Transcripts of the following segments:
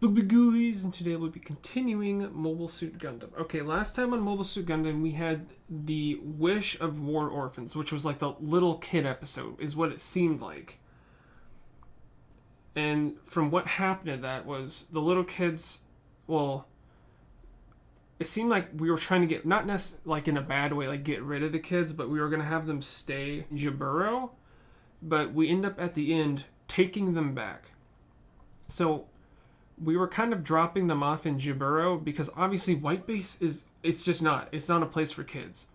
Boogooies, and today we'll be continuing Mobile Suit Gundam. Okay, last time on Mobile Suit Gundam we had the Wish of War Orphans, which was like the little kid episode, is what it seemed like. And from what happened to that was the little kids, well, it seemed like we were trying to get, not necessarily like in a bad way, like get rid of the kids, but we were going to have them stay in Jaburo, but we end up at the end taking them back. So we were kind of dropping them off in Jaburo because obviously White Base it's not a place for kids.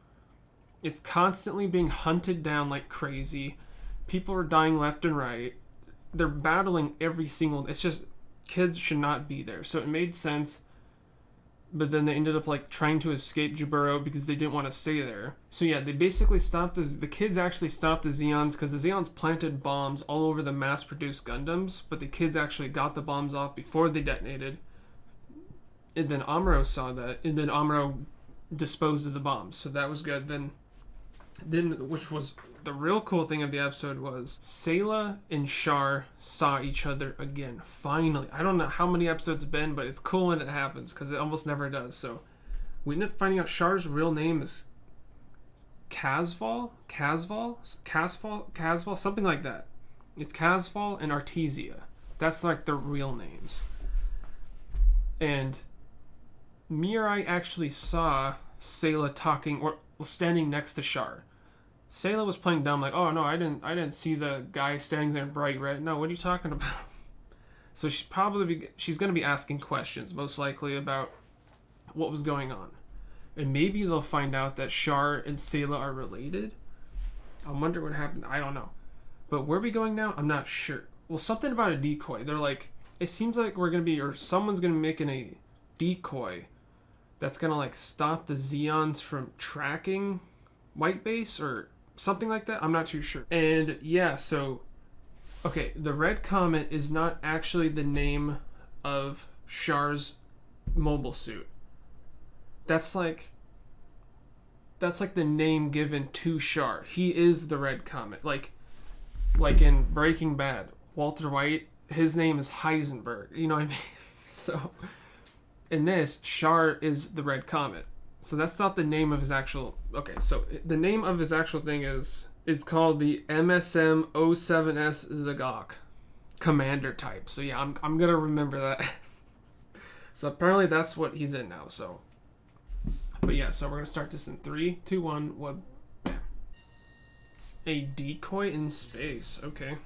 It's constantly being hunted down like crazy. People are dying left and right. They're battling every single, it's just, kids should not be there. So it made sense. But then they ended up like trying to escape Jaburo because they didn't want to stay there. So yeah, they basically stopped the kids actually stopped the Zeons because the Zeons planted bombs all over the mass-produced Gundams, but the kids actually got the bombs off before they detonated. And then Amuro saw that, and then Amuro disposed of the bombs. So that was good. Then which was the real cool thing of the episode was Sayla and Char saw each other again. Finally. I don't know how many episodes it's been, but it's cool when it happens because it almost never does. So we ended up finding out Char's real name is Casval, something like that. It's Casval and Artesia. That's like their real names. And Mirai actually saw Sayla talking or standing next to Char. Sayla was playing dumb, like, oh no, I didn't see the guy standing there in bright red. No, what are you talking about? So she's gonna be asking questions, most likely, about what was going on. And maybe they'll find out that Char and Sayla are related. I wonder what happened. I don't know. But where are we going now? I'm not sure. Well, something about a decoy. They're like, it seems like someone's gonna be making a decoy that's gonna like stop the Zeons from tracking White Base or something like that. I'm not too sure. And yeah, so okay, the Red Comet is not actually the name of Char's mobile suit. That's like the name given to Char. He is the Red Comet. Like in Breaking Bad, Walter White, his name is Heisenberg. You know what I mean? So in this, Char is the Red Comet. So that's not the name of his actual... Okay, so the name of his actual thing it's called the MSM-07S Zagok Commander type. So yeah, I'm going to remember that. So apparently that's what he's in now, so... But yeah, so we're going to start this in 3, 2, 1, what? Bam. A decoy in space, okay.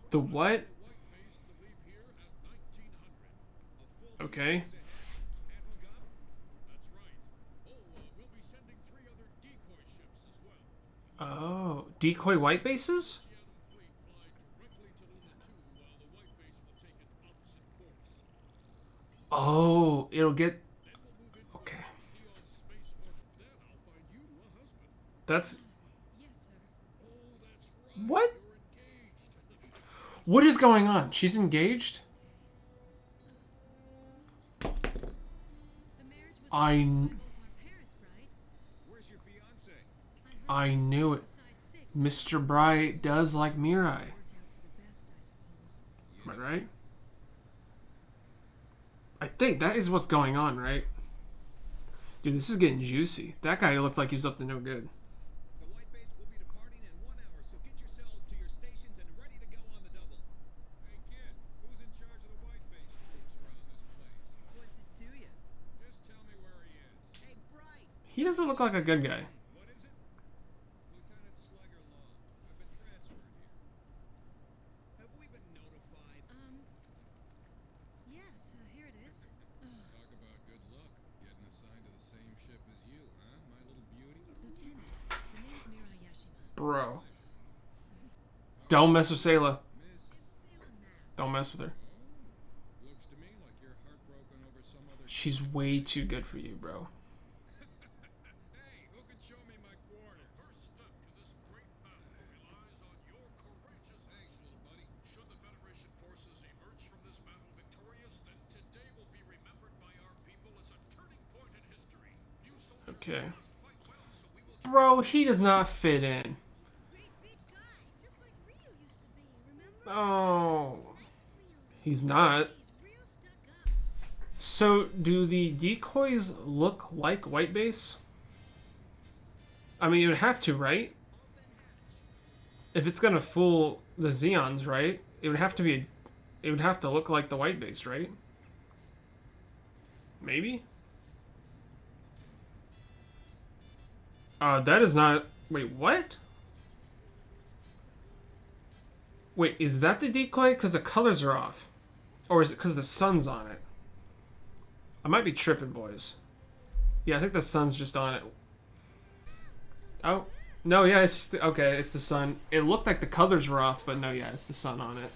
The what? Okay. Oh, decoy white bases? Oh, it'll get... Okay. That's... What? What is going on? She's engaged? I knew it. Mr. Bright does like Mirai. Am I right? I think that is what's going on, right? Dude, this is getting juicy. That guy looked like he was up to no good. He doesn't look like a good guy. Yes, here it is. Talk about good luck, getting assigned to the same ship as you, huh, my little beauty? Lieutenant, the name's Mirai Yashima. Bro. Don't mess with Sayla. Don't mess with her. Looks to me like you're heartbroken over some other... She's way too good for you, bro. Hey, who can show me my quarters? First step to this great battle relies on your courageous... Thanks, little buddy. Should the Federation forces emerge from this battle victorious, then today will be remembered by our people as a turning point in history. You soldiers Okay. must fight well, so we will Bro, he does not fit in. Great big guy, just like Ryu used to be, remember? Oh. This He's not. He's real stuck up. So, do the decoys look like white base? I mean, it would have to, right? If it's gonna fool the Xeons, right? It would have to be. It would have to look like the white base, right? Maybe? That is not. Wait, what? Wait, is that the decoy? Because the colors are off. Or is it because the sun's on it? I might be tripping, boys. Yeah, I think the sun's just on it. Oh. No, yeah, it's just, okay, it's the sun. It looked like the colors were off, but no, yeah, it's the sun on it.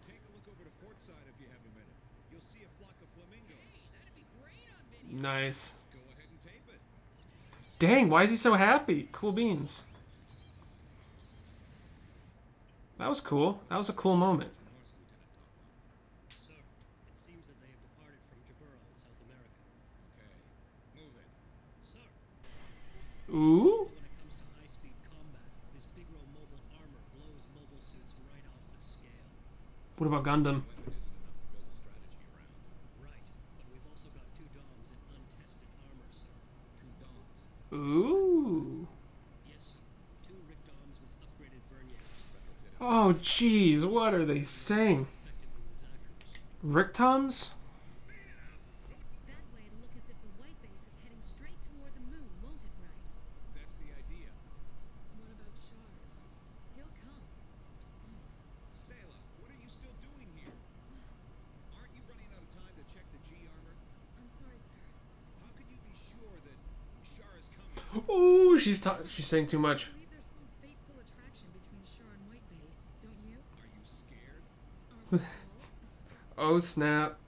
Take a look over to port side if you have a minute. You'll see a flock of flamingos. That'd be great on video. Nice. Go ahead and tape it. Dang, why is he so happy? Cool beans. That was cool. That was a cool moment. Sir, it seems that they have departed from Jaburo in South America. Okay, move it. Sir, Ooh. when it comes to high-speed combat, this big row mobile armor blows mobile suits right off the scale. What about Gundam? Weapon isn't enough to build a strategy around. Right, but we've also got 2 DOMs in untested armor, sir. 2 dawns. Ooh. Yes, sir. 2 Rick DOMs with upgraded verniers, Retrofitted. Oh, jeez, what are they saying? effective in the Zaku's. Ricktoms? That way it'll look as if the white base is heading straight toward the moon, won't it, Bright? That's the idea. What about Shar? He'll come. Soon. Sayla, what are you still doing here? Aren't you running out of time to check the G armor? I'm sorry, sir. How can you be sure that Shar is coming? Ooh, she's saying too much. I believe there's some fateful attraction between Shar and white base, don't you? Are you scared? Aren't we all? Oh, snap.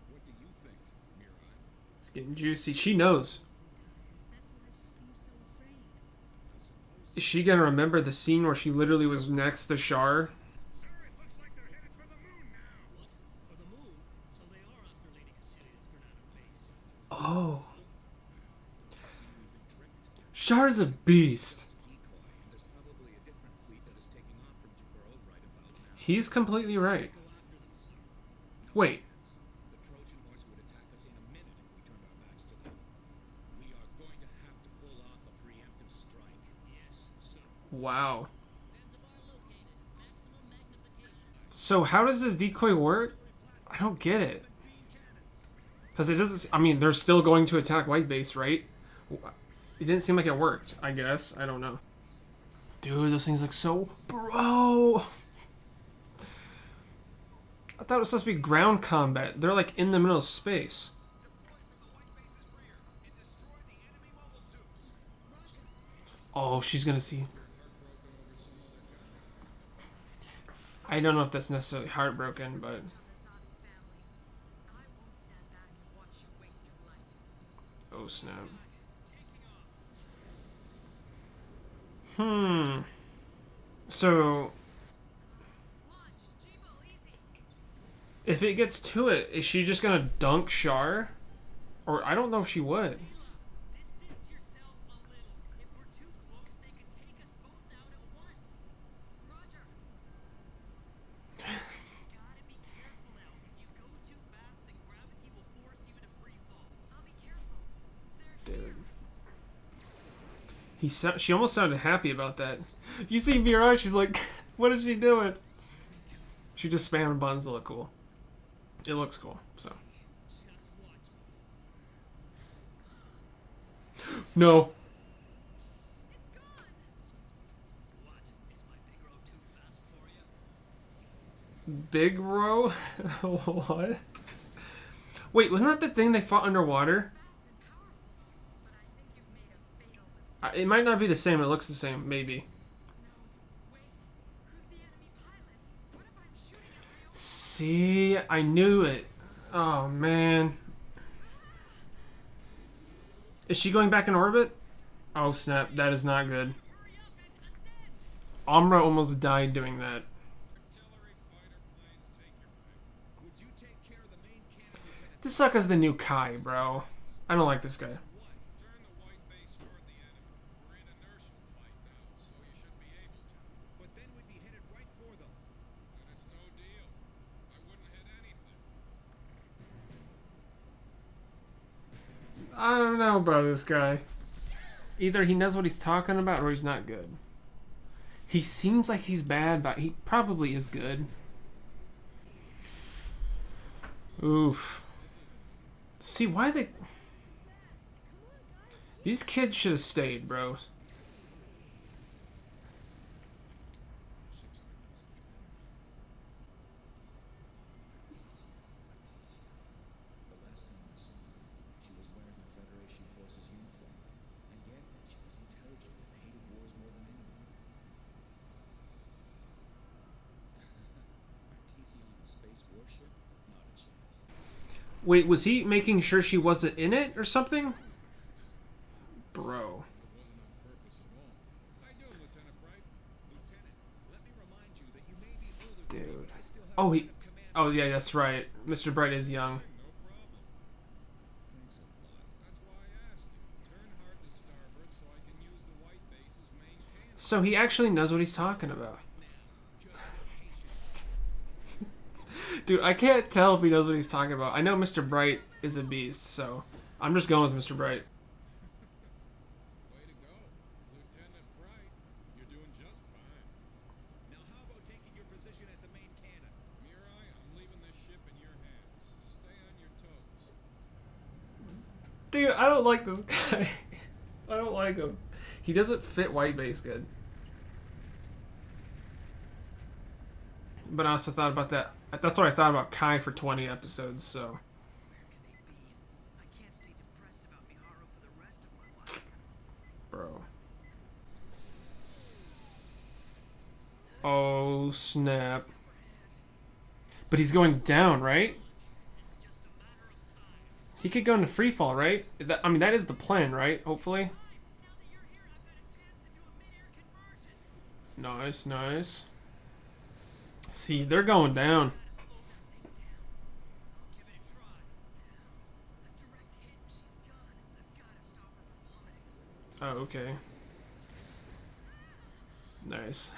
What do you think, Mirai? It's getting juicy. She knows. That's why she seems so afraid. I suppose. Is she gonna remember the scene where she literally was next to Char? Sir, it looks like they're headed for the moon now. What? For the moon? So they are after Lady Cassilia's Granada base. Oh. Don't you see we've been tricked? Char's a beast. Decoy, and there's probably a different fleet that is taking off from Jaburo right about now. He's completely right. Go after them, sir. Wait. The Trojan horse would attack us in a minute if we turned our backs to them. We are going to have to pull off a preemptive strike. Yes, sir. Wow. Zanzibar located. Maximum magnification. So how does this decoy work? I don't get it. Because it doesn't... I mean, they're still going to attack white base, right? It didn't seem like it worked, I guess. I don't know. Dude, those things look so... Bro! I thought it was supposed to be ground combat. They're like in the middle of space. Oh, she's gonna see. I don't know if that's necessarily heartbroken, but... Oh, snap. So... If it gets to it, is she just gonna dunk Char? Or I don't know if she would. Distance yourself a little. If we're too close, they could take us both out at once. Roger. Gotta be careful now. If you go too fast, then gravity will force you into free fall. I'll be careful. They're Dude. She almost sounded happy about that. You see Mirai, she's like, what is she doing? She just spammed buttons to look cool. It looks cool, so. Just watch me. No. It's gone. What? Is my big row too fast for you? Big row? What? Wait, wasn't that the thing they fought underwater? Fast and powerful. But I think you've made a fatal mistake. It might not be the same. It looks the same, maybe. No. Wait. Who's the enemy pilot? What if I'm shooting at my own... See, I knew it. Oh, man. Is she going back in orbit? Oh, snap. That is not good. Amra almost died doing that. Artillery, fighter planes, take your pick. Would you take care of the main cannon, Lieutenant? This sucker's the new Kai, bro. I don't like this guy. What? don't know about this guy. Either he knows what he's talking about or he's not good. He seems like he's bad, but he probably is good. Oof. See, why they... These kids should have stayed, bro. The last time I saw her, she was wearing a Federation Forces uniform, and yet she was intelligent and hated wars more than anyone. Artesia on a space warship? Not a chance. Wait, was he making sure she wasn't in it or something? Bro. It wasn't on purpose at all. How you doing, Lieutenant Bright? Lieutenant, let me remind you that you may be older than me, Dude. but I still have Oh, a he... bit of command. Oh, yeah, that's right. Mr. Bright is young. No problem. Thanks a lot. That's why I asked you. Turn hard to starboard so I can use the white base's main cannon. So he actually knows what he's talking about. Dude, I can't tell if he knows what he's talking about. I know Mr. Bright is a beast, so I'm just going with Mr. Bright. Way to go. Lieutenant Bright, you're doing just fine. Now how about taking your position at the main cannon? Mirai, I'm leaving this ship in your hands. Stay on your toes. Dude, I don't like this guy. I don't like him. He doesn't fit white base good. But I also thought about that. That's what I thought about Kai for 20 episodes, so. Where could they be? I can't stay depressed about Miharu for the rest of my life. Bro. Oh, snap. But he's going down, right? He could go into free fall, right? I mean, that is the plan, right? Hopefully. Now that you're here, I've got a chance to do a mid-air conversion. Nice, nice. See, they're going down. I'll give it a try. A direct hit and she's gone. I've got to stop her from plummeting. Oh, okay. Nice.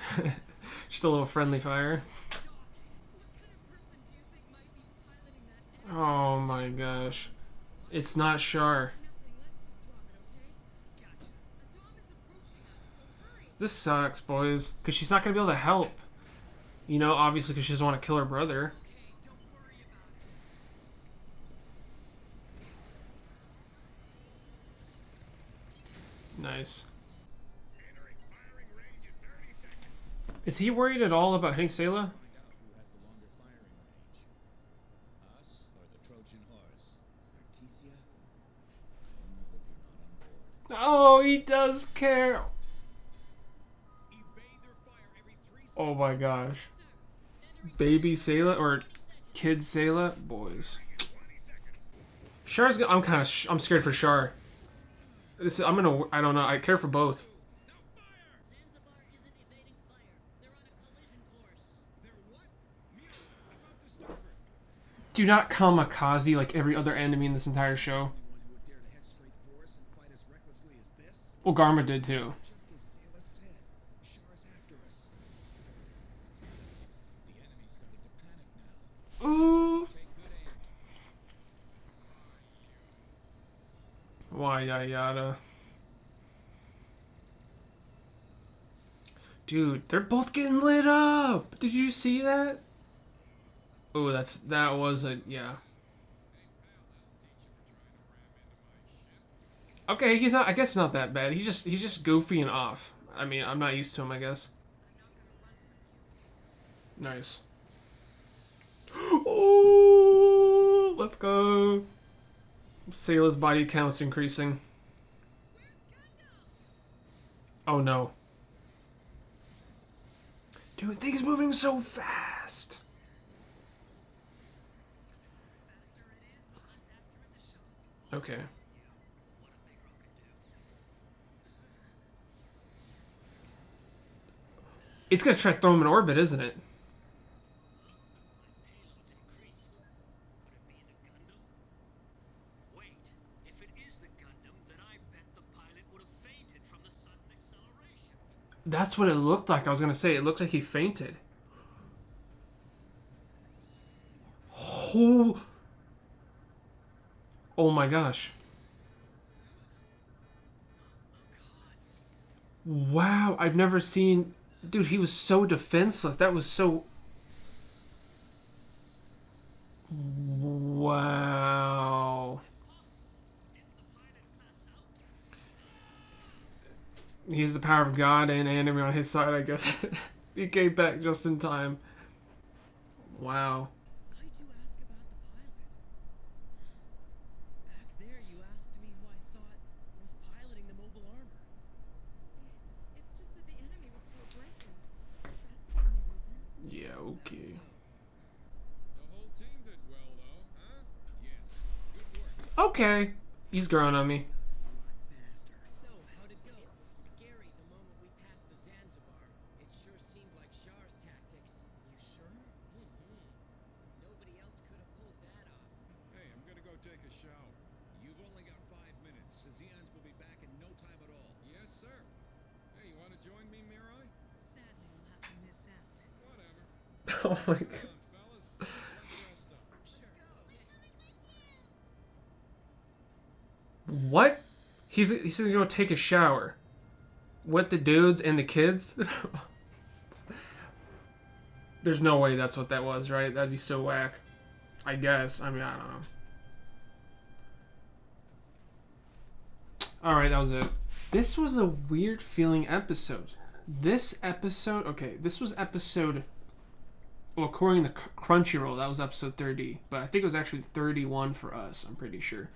Just a little friendly fire. What kind of person do you think might be piloting that? Oh my gosh. It's not Shar. Nothing. Let's just drop it, okay? Gotcha. A dom is approaching us, so hurry. This sucks, boys. Because she's not going to be able to help. You know, obviously because she doesn't want to kill her brother. Okay, don't worry about it. Nice. Entering firing range in 30 seconds. Is he worried at all about hitting Sayla? Find out who has the longer firing range. Us or the Trojan horse? Artesia? I only hope you're not on board. Oh, he does care. Evade their fire every 3 seconds. Oh my gosh. Baby Sayla or kid Sayla? Boys. Shar's I'm kind of I'm scared for Shar. This I don't know. I care for both. Zanzibar isn't evading fire. They're on a collision course. They're what? Mira, about to starboard. Do not kamikaze like every other enemy in this entire show. Anyone who would dare to head straight for us and fight as recklessly as this? Well, Garma did too. Just as Sayla said, Shar's after us. The enemy's starting to panic now. Ooh. Take good aim. Why yada. Dude, they're both getting lit up. Did you see that? Oh, that was a yeah. Okay, he's not. I guess not that bad. He's just goofy and off. I mean, I'm not used to him. I guess. Nice. Oh, let's go. Sayla's body count's increasing. Oh no. Dude, things moving so fast. The faster it is, the less accurate the shot. Okay. What a big rock can do. It's gonna try to throw him in orbit, isn't it? Payload's increased. Could it be the Gundam? Wait, if it is the Gundam, then I bet the pilot would have fainted from the sudden acceleration. That's what it looked like. I was gonna say it looked like he fainted. Oh my gosh. Wow, I've never seen... Dude, he was so defenseless. That was so... Wow. He's the power of God and anime on his side, I guess. He came back just in time. Wow. Why'd you ask about the pilot? Back there, you asked me who I thought was piloting the mobile armor. It's just that the enemy was so aggressive. That's the only reason. Yeah, okay. The whole team did well, though, huh? Yes. Good work. Okay. He's growing on me. A lot faster. So, how'd it go? It was scary the moment we passed the Zanzibar. It sure seemed like Char's tactics. You sure? Nobody else could have pulled that off. Hey, I'm gonna go take a shower. You've only got 5 minutes. The Zeons will be back in no time at all. Yes, sir. Hey, you wanna join me, Mirai? Sadly, you'll have to miss out. Whatever. Oh my Come god. on, fellas. Let's rest up. What? He's gonna go take a shower. With the dudes and the kids? There's no way that's what that was, right? That'd be so whack. I guess. I mean, I don't know. Alright, that was it. This was a weird feeling episode. This episode... Okay, this was episode... Well, according to Crunchyroll, that was episode 30. But I think it was actually 31 for us, I'm pretty sure.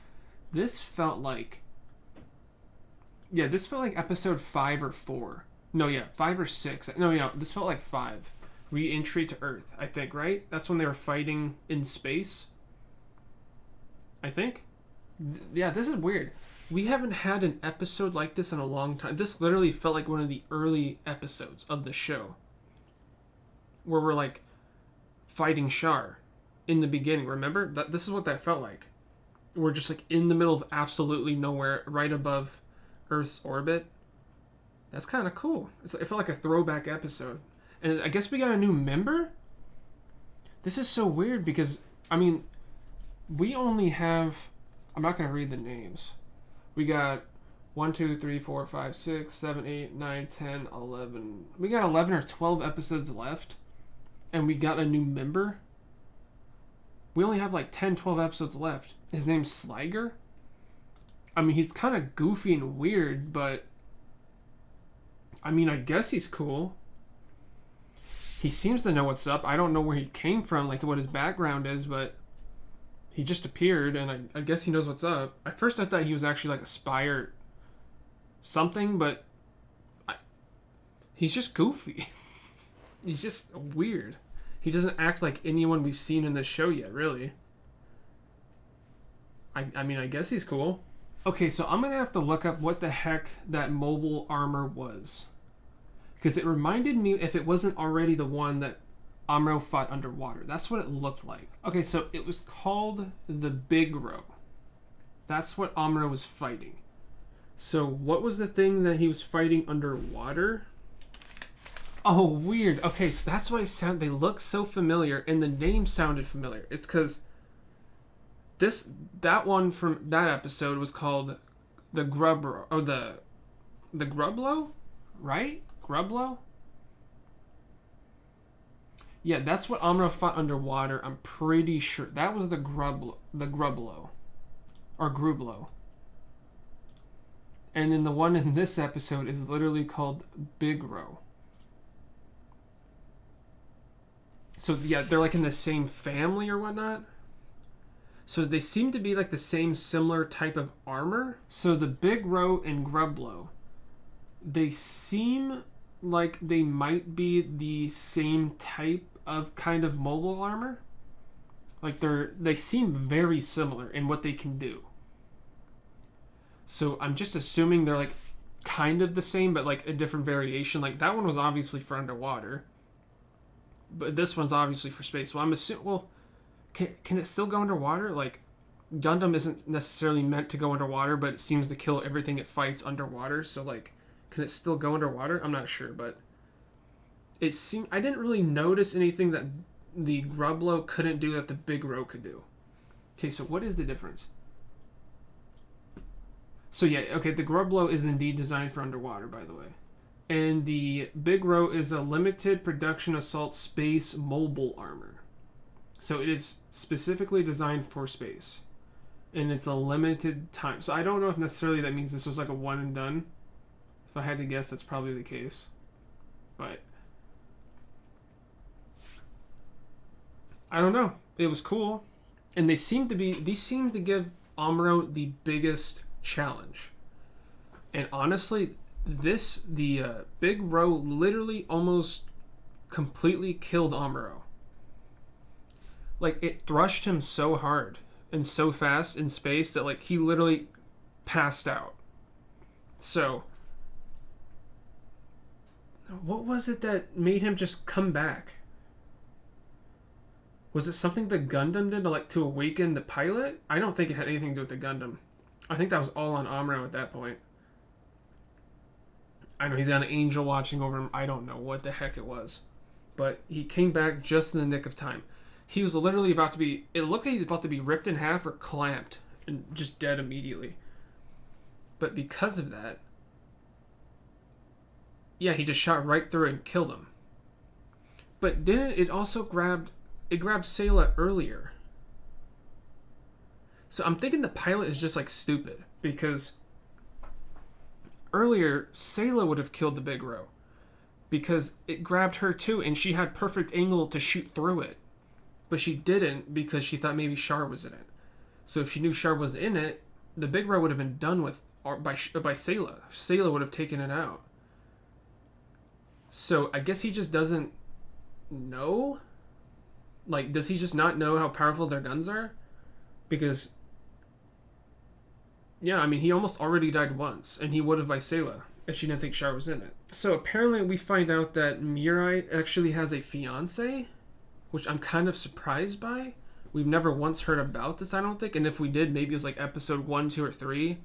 This felt like... Yeah, this felt like episode 5 or 4. No, yeah, 5 or 6. No, yeah, this felt like 5. Re-entry to Earth, I think, right? That's when they were fighting in space. I think. Yeah, this is weird. We haven't had an episode like this in a long time. This literally felt like one of the early episodes of the show. Where we're like fighting Char in the beginning, remember? This is what that felt like. We're just like in the middle of absolutely nowhere, right above Earth's orbit. That's kind of cool. It felt like a throwback episode. And I guess we got a new member? This is so weird because, I mean, we only have... I'm not going to read the names. We got 1, 2, 3, 4, 5, 6, 7, 8, 9, 10, 11. We got 11 or 12 episodes left. And we got a new member. We only have like 10, 12 episodes left. His name's Sliger. I mean, he's kind of goofy and weird, but... I mean, I guess he's cool. He seems to know what's up. I don't know where he came from, like what his background is, but... He just appeared, and I guess he knows what's up. At first I thought he was actually like a spy or something, but... He's just goofy. He's just weird. He doesn't act like anyone we've seen in this show yet, really. I mean, I guess he's cool. Okay, so I'm going to have to look up what the heck that mobile armor was. Because it reminded me if it wasn't already the one that Amuro fought underwater. That's what it looked like. Okay, so it was called the Big Row. That's what Amuro was fighting. So what was the thing that he was fighting underwater? Oh, weird. Okay, so that's why they look so familiar, and the name sounded familiar. It's because that one from that episode was called the Grubro, or the Grublo, right? Grublo? Yeah, that's what Amuro fought underwater. I'm pretty sure that was the Grublo, or Grublo. And then the one in this episode is literally called Big Row. So yeah, they're like in the same family or whatnot. So they seem to be like the same similar type of armor. So the Big Row and Grublo, they seem like they might be the same type of kind of mobile armor. Like they seem very similar in what they can do. So I'm just assuming they're like kind of the same, but like a different variation. Like that one was obviously for underwater, but this one's obviously for space. Well, I'm assuming. Well, can it still go underwater? Like Gundam isn't necessarily meant to go underwater, but it seems to kill everything it fights underwater. So like, can it still go underwater? I'm not sure, but it seemed I didn't really notice anything that the Grublo couldn't do that the Big Row could do. Okay, so what is the difference? So yeah, okay, the Grublo is indeed designed for underwater, by the way. And the Big Ro is a limited production assault space mobile armor. So it is specifically designed for space. And it's a limited time. So I don't know if necessarily that means this was like a one and done. If I had to guess, that's probably the case. But I don't know. It was cool. And these seem to give Amuro the biggest challenge. And honestly, the Big Ro literally almost completely killed Amuro. Like, it thrushed him so hard and so fast in space that, like, he literally passed out. So, what was it that made him just come back? Was it something the Gundam did to awaken the pilot? I don't think it had anything to do with the Gundam. I think that was all on Amuro at that point. I know he's got an angel watching over him. I don't know what the heck it was. But he came back just in the nick of time. He was literally about to be... It looked like he was about to be ripped in half or clamped and just dead immediately. But because of that... Yeah, he just shot right through it and killed him. But didn't it also grabbed... It grabbed Sayla earlier. So I'm thinking the pilot is just, like, stupid. Because... Earlier, Sayla would have killed the Big Ro. Because it grabbed her too, and she had perfect angle to shoot through it. But she didn't because she thought maybe Char was in it. So if she knew Char was in it, the Big Ro would have been done with by Sayla. Sayla would have taken it out. So I guess he just doesn't know? Like, does he just not know how powerful their guns are? Because... Yeah, I mean, he almost already died once, and he would have by Sayla, if she didn't think Char was in it. So apparently we find out that Mirai actually has a fiancé, which I'm kind of surprised by. We've never once heard about this, I don't think, and if we did, maybe it was like episode 1, 2, or 3,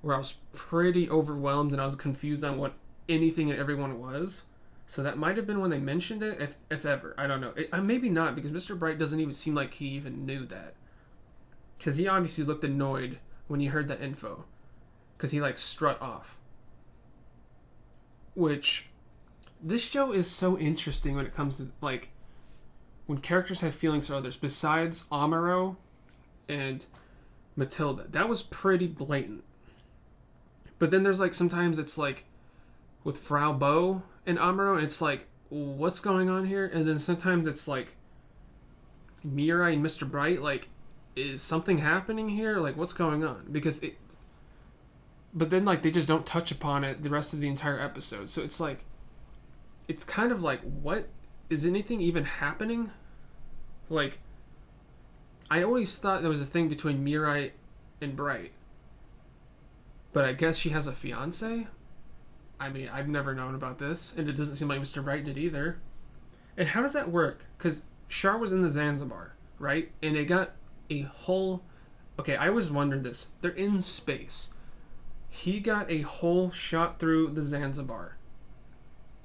where I was pretty overwhelmed and I was confused on what anything and everyone was. So that might have been when they mentioned it, if ever. I don't know. Maybe not, because Mr. Bright doesn't even seem like he even knew that. Because he obviously looked annoyed when he heard that info, because he like strut off. Which, this show is so interesting when it comes to like when characters have feelings for others. Besides Amuro and Matilda, that was pretty blatant. But then there's like sometimes it's like with Frau Bo and Amuro, and it's like, what's going on here? And then sometimes it's like Mirai and Mr. Bright, like, is something happening here? Like, what's going on? Because it... But then, like, they just don't touch upon it the rest of the entire episode. So it's like... It's kind of like, what? Is anything even happening? Like... I always thought there was a thing between Mirai and Bright. But I guess she has a fiancé? I mean, I've never known about this. And it doesn't seem like Mr. Bright did either. And how does that work? Because Char was in the Zanzibar, right? And they got a whole... Okay, I always wondered this. They're in space. He got a hole shot through the Zanzibar.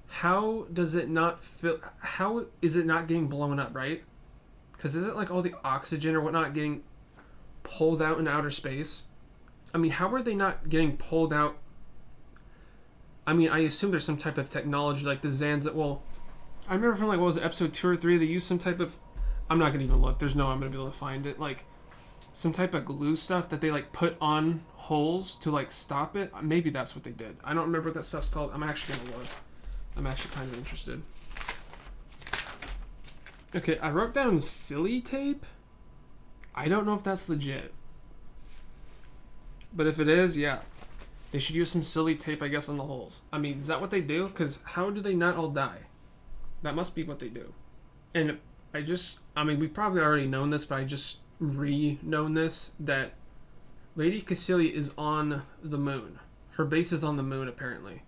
How does it not feel... How is it not getting blown up, right? Because isn't like all the oxygen or whatnot getting pulled out in outer space? I mean, how are they not getting pulled out? I mean, I assume there's some type of technology like the Zanzibar... Well, I remember from like, what was it, episode 2 or 3, they used some type of... I'm not going to even look. There's no way I'm going to be able to find it. Like, some type of glue stuff that they, like, put on holes to, like, stop it. Maybe that's what they did. I don't remember what that stuff's called. I'm actually going to look. I'm actually kind of interested. Okay, I wrote down silly tape. I don't know if that's legit. But if it is, yeah. They should use some silly tape, I guess, on the holes. I mean, is that what they do? Because how do they not all die? That must be what they do. And I mean, we've probably already known this, but I just re-known this, that Lady Cassilia is on the moon. Her base is on the moon, apparently.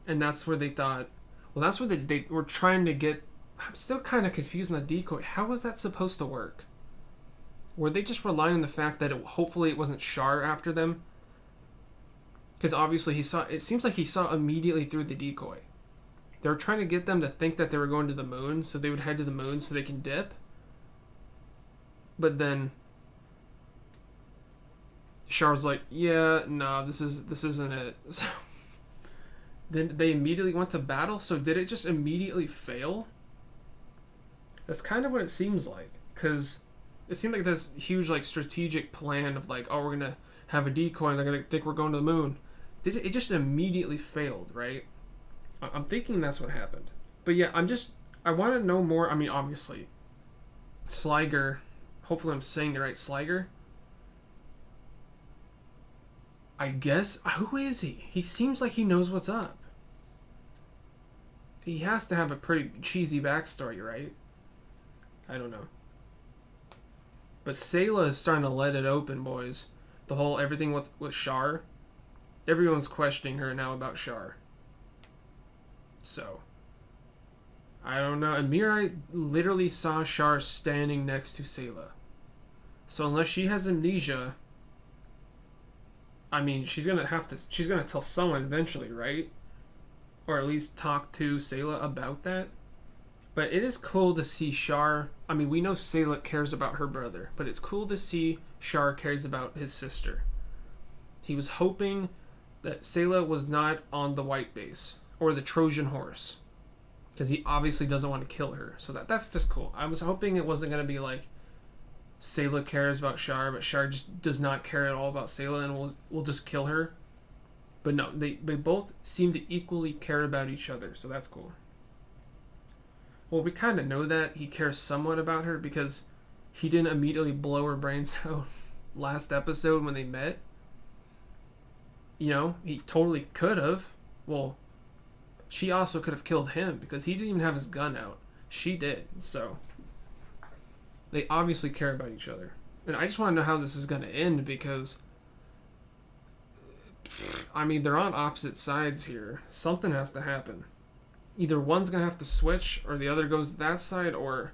And that's where they thought... Well, that's where they were trying to get... I'm still kind of confused on the decoy. How was that supposed to work? Were they just relying on the fact that hopefully it wasn't Char after them? Because obviously it seems like he saw immediately through the decoy. They were trying to get them to think that they were going to the moon, so they would head to the moon so they can dip. But then Char was like, yeah, nah, this isn't it. So, then they immediately went to battle. So did it just immediately fail? That's kind of what it seems like, because it seemed like this huge like strategic plan of like, oh, we're gonna have a decoy and they're gonna think we're going to the moon. It just immediately failed, right? I'm thinking that's what happened. But yeah, I want to know more. I mean, obviously, Sliger, hopefully I'm saying it right, Sliger. I guess, who is he? He seems like he knows what's up. He has to have a pretty cheesy backstory, right? I don't know. But Sayla is starting to let it open, boys. The whole everything with Char. Everyone's questioning her now about Char. So, I don't know. And Mirai literally saw Char standing next to Sayla. So unless she has amnesia, I mean, she's gonna tell someone eventually, right? Or at least talk to Sayla about that. But it is cool to see Char. I mean, we know Sayla cares about her brother, but it's cool to see Char cares about his sister. He was hoping that Sayla was not on the white base or the Trojan horse, because he obviously doesn't want to kill her. So that's just cool. I was hoping it wasn't going to be like Sayla cares about Char, but Char just does not care at all about Sayla and will just kill her. But no, they both seem to equally care about each other, so that's cool. Well, we kind of know that he cares somewhat about her because he didn't immediately blow her brains out last episode when they met. You know, he totally could have. Well, she also could have killed him because he didn't even have his gun out. She did, so they obviously care about each other. And I just want to know how this is going to end because, I mean, they're on opposite sides here. Something has to happen. Either one's going to have to switch or the other goes to that side or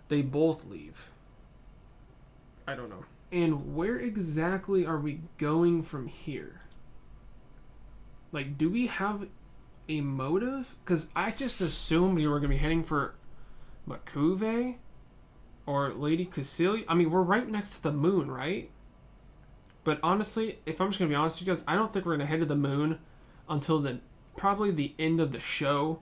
they both leave. I don't know. And where exactly are we going from here? Like, do we have a motive? Because I just assumed we were going to be heading for Makuve or Lady Cassilia. I mean, we're right next to the moon, right? But honestly, if I'm just going to be honest with you guys, I don't think we're going to head to the moon until probably the end of the show.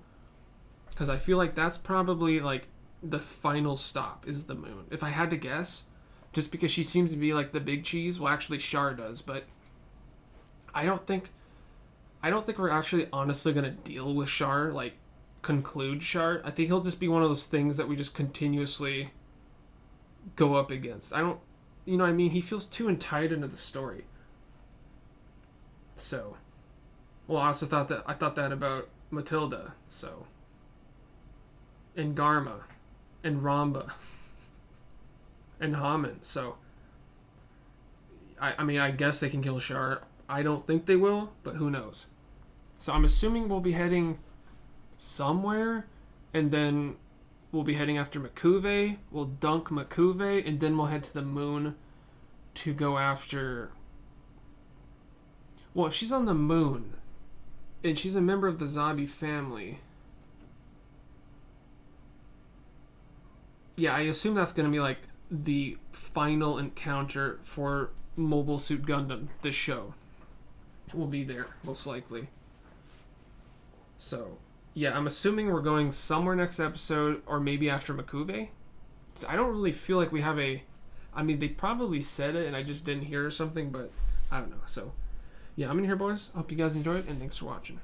Because I feel like that's probably like the final stop is the moon. If I had to guess, just because she seems to be like the big cheese. Well, actually, Char does, but I don't think we're actually honestly gonna deal with Char, like conclude Char. I think he'll just be one of those things that we just continuously go up against. You know what I mean? He feels too entitled into the story. So, well, I also thought that about Matilda. So. And Garma, and Ramba, and Haman. So, I mean, I guess they can kill Char. I don't think they will, but who knows. So I'm assuming we'll be heading somewhere, and then we'll be heading after Makuve. We'll dunk Makuve, and then we'll head to the moon to go after... Well, if she's on the moon, and she's a member of the Zabi family... Yeah, I assume that's going to be like the final encounter for Mobile Suit Gundam, this show. Will be there, most likely. So, yeah, I'm assuming we're going somewhere next episode, or maybe after Makuve. So I don't really feel like we have a... I mean, they probably said it, and I just didn't hear or something, but I don't know. So, yeah, I'm in here, boys. I hope you guys enjoyed, and thanks for watching.